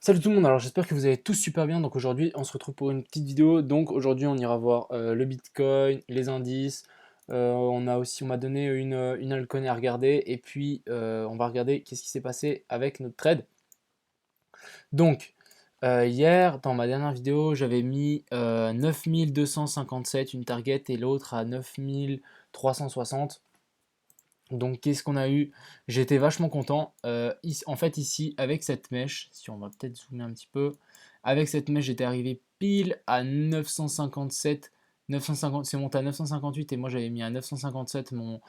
Salut tout le monde, alors j'espère que vous allez tous super bien. Donc aujourd'hui on se retrouve pour une petite vidéo. Donc aujourd'hui on ira voir le Bitcoin, les indices. On m'a donné une altcoin à regarder. Et puis on va regarder qu'est-ce qui s'est passé avec notre trade. Donc hier dans ma dernière vidéo j'avais mis 9257 une target et l'autre à 9360. Donc qu'est-ce qu'on a eu? J'étais vachement content. En fait ici avec cette mèche, si on va peut-être zoomer un petit peu, avec cette mèche j'étais arrivé pile à 957, 950, c'est monté à 958 et moi j'avais mis à 957 mon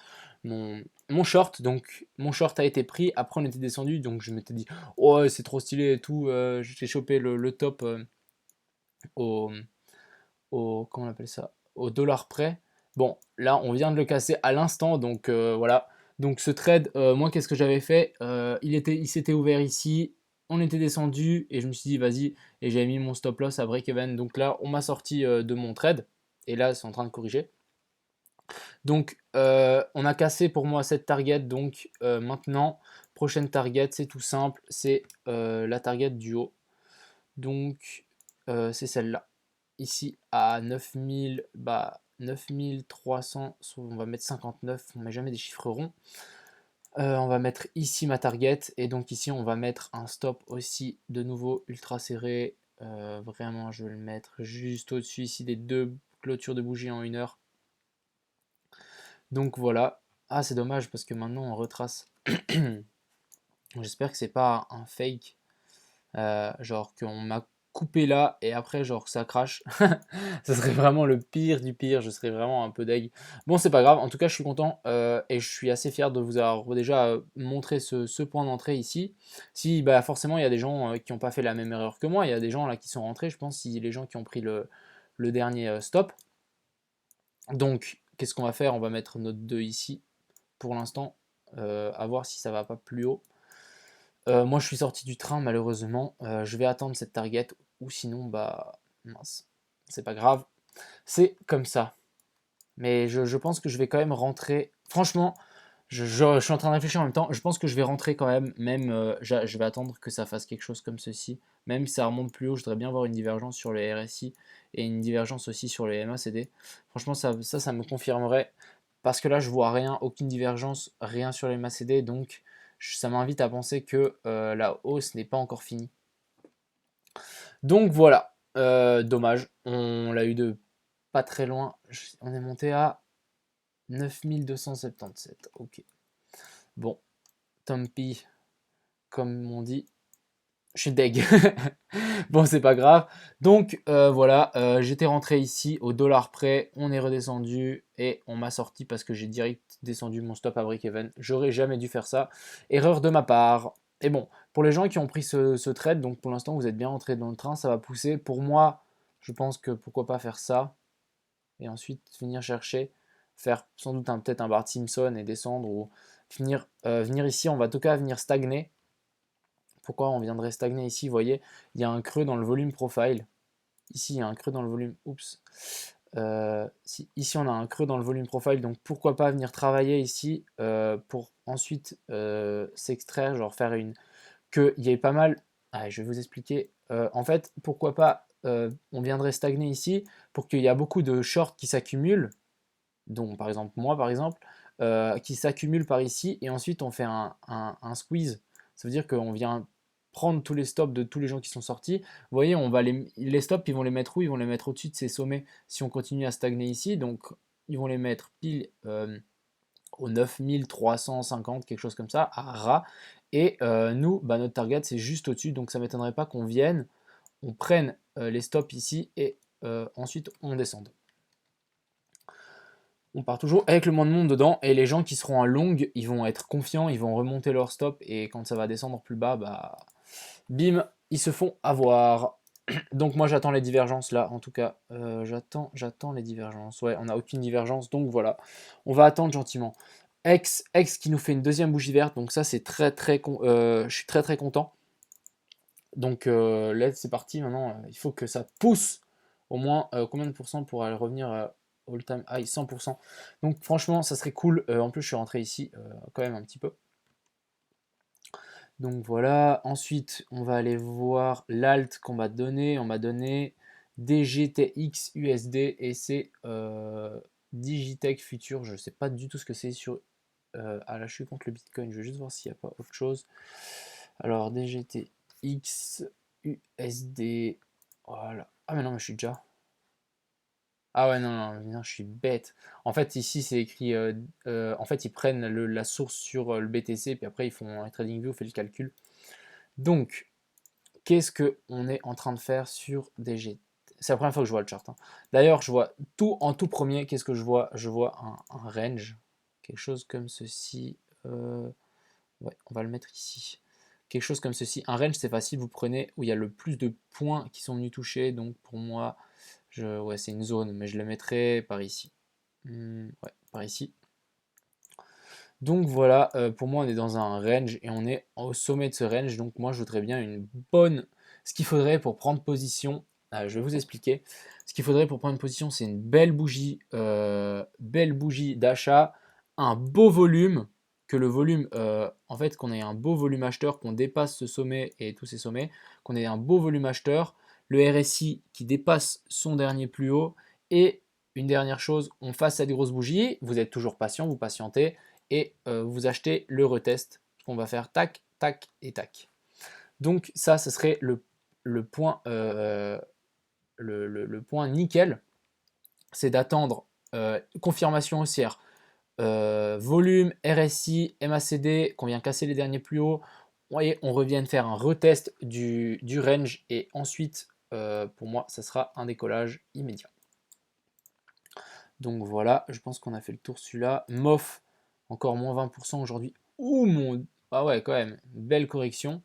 short. Donc mon short a été pris, après on était descendu, donc je m'étais dit oh ouais, c'est trop stylé et tout. J'ai chopé le top au, comment on appelle ça, au dollar près. Bon, là, on vient de le casser à l'instant, donc voilà. Donc ce trade, moi, qu'est-ce que j'avais fait? Il s'était ouvert ici, on était descendu, et je me suis dit, vas-y, et j'avais mis mon stop loss à break-even. Donc là, on m'a sorti de mon trade, et là, c'est en train de corriger. Donc, on a cassé pour moi cette target, donc maintenant, prochaine target, c'est tout simple, c'est la target du haut. Donc, c'est celle-là. Ici, à 9000, bah, 9300, on va mettre 59, on met jamais des chiffres ronds. On va mettre ici ma target, et donc ici, on va mettre un stop aussi, de nouveau ultra serré. Vraiment, je vais le mettre juste au-dessus ici des deux clôtures de bougies en 1 heure. Donc voilà. Ah, c'est dommage parce que maintenant on retrace. J'espère que c'est pas un fake. Genre qu'on m'a coupé là et après genre ça crache. Ça serait vraiment le pire du pire, je serais vraiment un peu deg. Bon, c'est pas grave, en tout cas je suis content et je suis assez fier de vous avoir déjà montré ce point d'entrée ici. Si bah forcément il y a des gens qui n'ont pas fait la même erreur que moi, il y a des gens là qui sont rentrés, je pense, si les gens qui ont pris le dernier stop. Donc qu'est-ce qu'on va faire? On va mettre notre 2 ici pour l'instant, à voir si ça va pas plus haut. Moi, je suis sorti du train malheureusement. Je vais attendre cette target ou sinon, bah mince, c'est pas grave. C'est comme ça. Mais je pense que je vais quand même rentrer. Franchement, je suis en train de réfléchir en même temps. Je pense que je vais rentrer quand même. Même, je vais attendre que ça fasse quelque chose comme ceci. Même si ça remonte plus haut, je voudrais bien voir une divergence sur les RSI et une divergence aussi sur les MACD. Franchement, ça me confirmerait. Parce que là, je vois rien, aucune divergence, rien sur les MACD. Donc, ça m'invite à penser que la hausse n'est pas encore finie. Donc voilà. Dommage. On l'a eu de pas très loin. On est monté à 9277. Ok. Bon, tant pis, comme on dit. Je suis deg. Bon, c'est pas grave. Donc voilà, j'étais rentré ici au dollar près, on est redescendu et on m'a sorti parce que j'ai direct descendu mon stop à break-even. J'aurais jamais dû faire ça. Erreur de ma part. Et bon, pour les gens qui ont pris ce trade, donc pour l'instant vous êtes bien rentré dans le train, ça va pousser. Pour moi, je pense que pourquoi pas faire ça et ensuite venir chercher, faire sans doute peut-être un Bart Simpson et descendre ou venir ici, on va en tout cas venir stagner. Pourquoi on viendrait stagner ici? Vous voyez, il y a un creux dans le volume profile. Ici, il y a un creux dans le volume. Oups. Ici, on a un creux dans le volume profile. Donc, pourquoi pas venir travailler ici pour ensuite s'extraire, genre faire une. Qu'il y ait pas mal. Ah, je vais vous expliquer. En fait, pourquoi pas on viendrait stagner ici pour qu'il y a beaucoup de shorts qui s'accumulent, dont par exemple moi, par exemple, qui s'accumulent par ici et ensuite on fait un squeeze. Ça veut dire qu'on vient prendre tous les stops de tous les gens qui sont sortis. Vous voyez, on va les stops, ils vont les mettre où? Ils vont les mettre au-dessus de ces sommets si on continue à stagner ici. Donc, ils vont les mettre pile au 9350, quelque chose comme ça, à ras. Et nous, bah, notre target, c'est juste au-dessus. Donc, ça ne m'étonnerait pas qu'on vienne, on prenne les stops ici et ensuite on descende. On part toujours avec le moins de monde dedans et les gens qui seront en long, ils vont être confiants, ils vont remonter leur stop et quand ça va descendre plus bas, bah bim, ils se font avoir. Donc moi j'attends les divergences là, en tout cas j'attends les divergences. Ouais, on n'a aucune divergence, donc voilà, on va attendre gentiment. X qui nous fait une deuxième bougie verte, donc ça c'est je suis très très content. Donc là c'est parti, maintenant il faut que ça pousse au moins combien de pourcents pour aller revenir all time high 100%. Donc franchement ça serait cool. En plus je suis rentré ici quand même un petit peu. Donc voilà, ensuite on va aller voir l'alt qu'on m'a donné. On m'a donné DGTX USD et c'est Digitech Future. Je ne sais pas du tout ce que c'est sur... ah là je suis contre le Bitcoin, je vais juste voir s'il n'y a pas autre chose. Alors DGTX USD, voilà. Ah mais non, mais je suis déjà... Ah ouais, non, non, non, je suis bête. En fait, ici, c'est écrit. En fait, ils prennent la source sur le BTC, puis après, ils font un TradingView, fait le calcul. Donc, qu'est-ce que on est en train de faire sur DG? C'est la première fois que je vois le chart, hein. D'ailleurs, je vois tout en tout premier. Qu'est-ce que je vois? Je vois un range, quelque chose comme ceci. Ouais, on va le mettre ici. Quelque chose comme ceci. Un range, c'est facile. Vous prenez où il y a le plus de points qui sont venus toucher. Donc, pour moi, ouais, c'est une zone, mais je le mettrai par ici. Ouais, par ici. Donc voilà, pour moi on est dans un range et on est au sommet de ce range. Donc moi je voudrais bien une bonne... Ce qu'il faudrait pour prendre position, je vais vous expliquer. Ce qu'il faudrait pour prendre une position, c'est une belle bougie d'achat, un beau volume, que le volume, en fait qu'on ait un beau volume acheteur, qu'on dépasse ce sommet et tous ces sommets, qu'on ait un beau volume acheteur, le RSI qui dépasse son dernier plus haut, et une dernière chose, on fasse cette grosse bougie, vous êtes toujours patient, vous patientez, et vous achetez le retest qu'on va faire tac, tac et tac. Donc ça, ce serait le point, le point nickel, c'est d'attendre confirmation haussière, volume, RSI, MACD, qu'on vient casser les derniers plus hauts, et on revienne faire un retest du range, et ensuite, pour moi, ça sera un décollage immédiat. Donc voilà, je pense qu'on a fait le tour celui-là. MOF, encore moins 20% aujourd'hui. Ouh mon... Ah ouais, quand même, belle correction.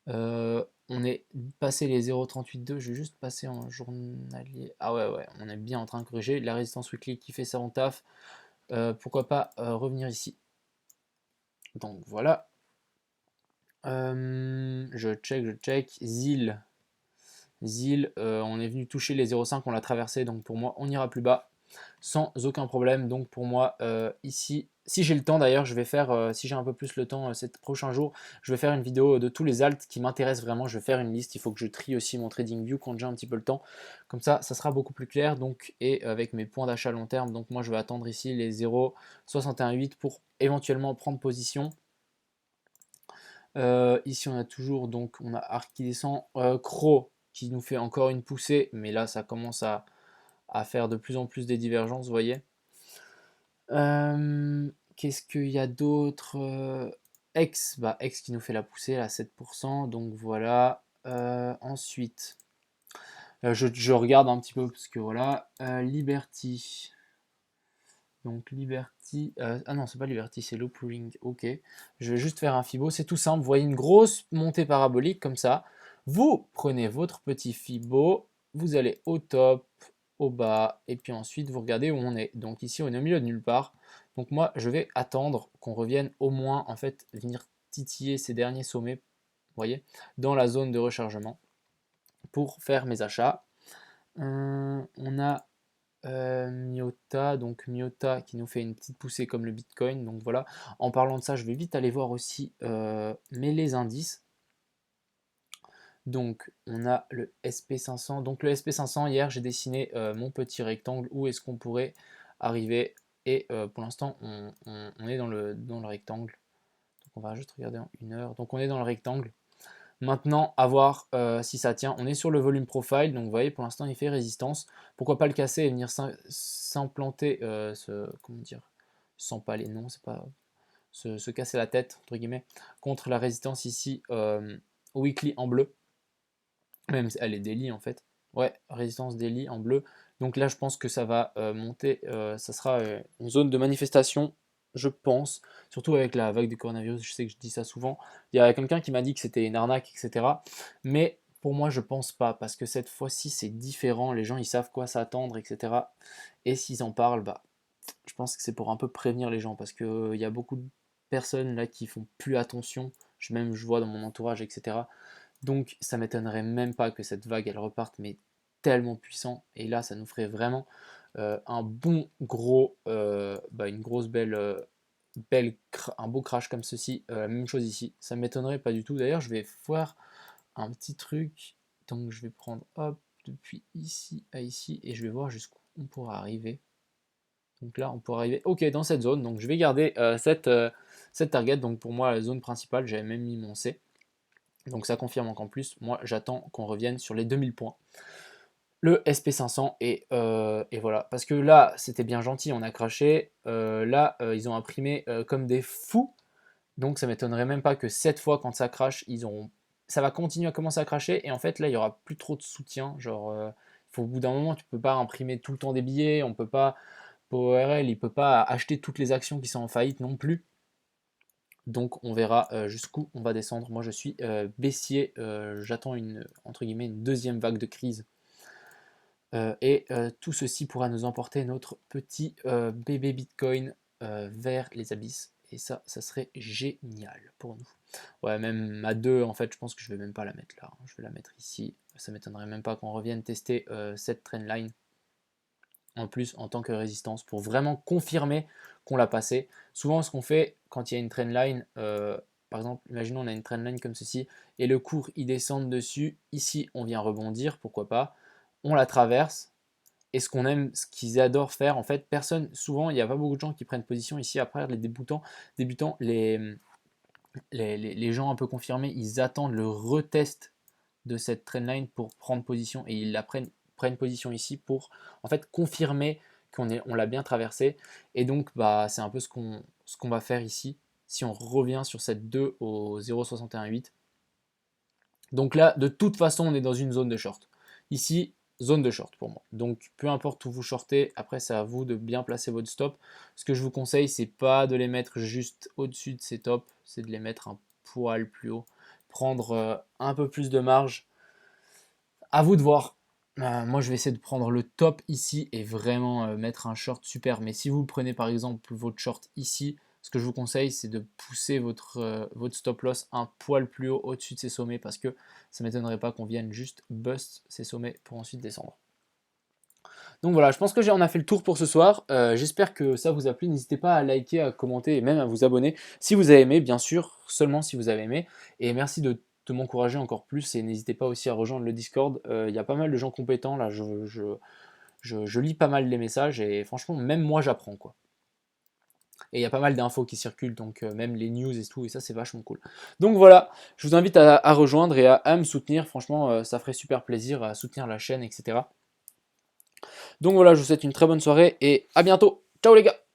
On est passé les 0,382, je vais juste passer en journalier. Ah ouais, ouais, on est bien en train de corriger. La résistance weekly qui fait son taf. Pourquoi pas revenir ici. Donc voilà. Je check. ZIL, on est venu toucher les 0,5, on l'a traversé, donc pour moi, on ira plus bas sans aucun problème. Donc pour moi, ici, si j'ai le temps d'ailleurs, je vais faire, si j'ai un peu plus le temps ces prochains jours, je vais faire une vidéo de tous les alts qui m'intéressent vraiment. Je vais faire une liste, il faut que je trie aussi mon TradingView quand j'ai un petit peu le temps. Comme ça sera beaucoup plus clair, donc, et avec mes points d'achat long terme. Donc moi, je vais attendre ici les 0,618 pour éventuellement prendre position. Ici, on a toujours, donc, on a Arc qui descend, Croc qui nous fait encore une poussée, mais là, ça commence à faire de plus en plus des divergences, vous voyez. Qu'est-ce qu'il y a d'autre? X qui nous fait la poussée à 7%, donc voilà. Ensuite, je regarde un petit peu parce que voilà. Liberty. Donc Liberty, ah non c'est pas Liberty, c'est Low Pooling, ok. Je vais juste faire un Fibo, c'est tout simple, vous voyez une grosse montée parabolique comme ça. Vous prenez votre petit Fibo, vous allez au top, au bas, et puis ensuite vous regardez où on est. Donc ici on est au milieu de nulle part. Donc moi je vais attendre qu'on revienne au moins, en fait, venir titiller ces derniers sommets, vous voyez, dans la zone de rechargement pour faire mes achats. On a Miota, donc Miota qui nous fait une petite poussée comme le Bitcoin. Donc voilà, en parlant de ça, je vais vite aller voir aussi les indices. Donc on a le SP500. Donc le SP500, hier j'ai dessiné mon petit rectangle où est-ce qu'on pourrait arriver. Et pour l'instant, on est dans le rectangle. Donc on va juste regarder en 1 heure. Donc on est dans le rectangle. Maintenant, à voir si ça tient. On est sur le volume profile, donc vous voyez, pour l'instant, il fait résistance. Pourquoi pas le casser et venir s'implanter, comment dire, s'empaler, non, c'est pas, se casser la tête, entre guillemets, contre la résistance ici, weekly en bleu. Même elle est daily en fait. Ouais, résistance daily en bleu. Donc là, je pense que ça va monter, ça sera une zone de manifestation, je pense, surtout avec la vague du coronavirus. Je sais que je dis ça souvent. Il y a quelqu'un qui m'a dit que c'était une arnaque, etc. Mais pour moi, je pense pas, parce que cette fois-ci, c'est différent. Les gens, ils savent quoi s'attendre, etc. Et s'ils en parlent, bah, je pense que c'est pour un peu prévenir les gens, parce qu'il y a beaucoup de personnes là qui font plus attention. Je vois dans mon entourage, etc. Donc ça m'étonnerait même pas que cette vague elle reparte, mais tellement puissant. Et là, ça nous ferait vraiment un bon gros, une grosse belle un beau crash comme ceci. Même chose ici, ça m'étonnerait pas du tout. D'ailleurs, je vais voir un petit truc. Donc je vais prendre hop depuis ici à ici et je vais voir jusqu'où on pourra arriver. Donc là, on pourra arriver ok dans cette zone. Donc je vais garder cette target. Donc pour moi, la zone principale, j'avais même mis mon C. Donc ça confirme encore plus. Moi, j'attends qu'on revienne sur les 2000 points. Le SP500 et voilà. Parce que là, c'était bien gentil, on a craché. Là, ils ont imprimé comme des fous. Donc ça m'étonnerait même pas que cette fois, quand ça crache, ça va continuer à commencer à cracher. Et en fait, là, il n'y aura plus trop de soutien. Genre, au bout d'un moment, tu peux pas imprimer tout le temps des billets. On peut pas. PowerL, il peut pas acheter toutes les actions qui sont en faillite non plus. Donc on verra jusqu'où on va descendre. Moi je suis baissier, j'attends entre guillemets une deuxième vague de crise. Et tout ceci pourra nous emporter notre petit bébé Bitcoin vers les abysses. Et ça serait génial pour nous. Ouais, même à 2, en fait, je pense que je vais même pas la mettre là. Je vais la mettre ici. Ça m'étonnerait même pas qu'on revienne tester cette trendline en plus en tant que résistance pour vraiment confirmer qu'on l'a passé. Souvent, ce qu'on fait quand il y a une trendline, par exemple, imaginons on a une trendline comme ceci et le cours il descend dessus. Ici, on vient rebondir, pourquoi pas. On la traverse. Et ce qu'on aime, ce qu'ils adorent faire, en fait, souvent, il n'y a pas beaucoup de gens qui prennent position ici. Après, les débutants, les gens un peu confirmés, ils attendent le retest de cette trendline pour prendre position et ils prennent position ici pour en fait confirmer on l'a bien traversé. Et donc, bah, c'est un peu ce qu'on va faire ici si on revient sur cette 2 au 0,618. Donc là, de toute façon, on est dans une zone de short. Ici, zone de short pour moi. Donc, peu importe où vous shortez, après, c'est à vous de bien placer votre stop. Ce que je vous conseille, c'est pas de les mettre juste au-dessus de ces tops, c'est de les mettre un poil plus haut. Prendre un peu plus de marge. À vous de voir. Moi, je vais essayer de prendre le top ici et vraiment mettre un short super. Mais si vous prenez par exemple votre short ici, ce que je vous conseille, c'est de pousser votre stop loss un poil plus haut au-dessus de ces sommets parce que ça ne m'étonnerait pas qu'on vienne juste bust ces sommets pour ensuite descendre. Donc voilà, je pense que on a fait le tour pour ce soir. J'espère que ça vous a plu. N'hésitez pas à liker, à commenter et même à vous abonner si vous avez aimé, bien sûr, seulement si vous avez aimé. Et merci de m'encourager encore plus et n'hésitez pas aussi à rejoindre le Discord. Il y a pas mal de gens compétents là. Je lis pas mal les messages et franchement, même moi j'apprends quoi. Et il y a pas mal d'infos qui circulent, donc même les news et tout, et ça c'est vachement cool. Donc voilà, je vous invite à rejoindre et à me soutenir. Franchement, ça ferait super plaisir à soutenir la chaîne, etc. Donc voilà, je vous souhaite une très bonne soirée et à bientôt. Ciao les gars!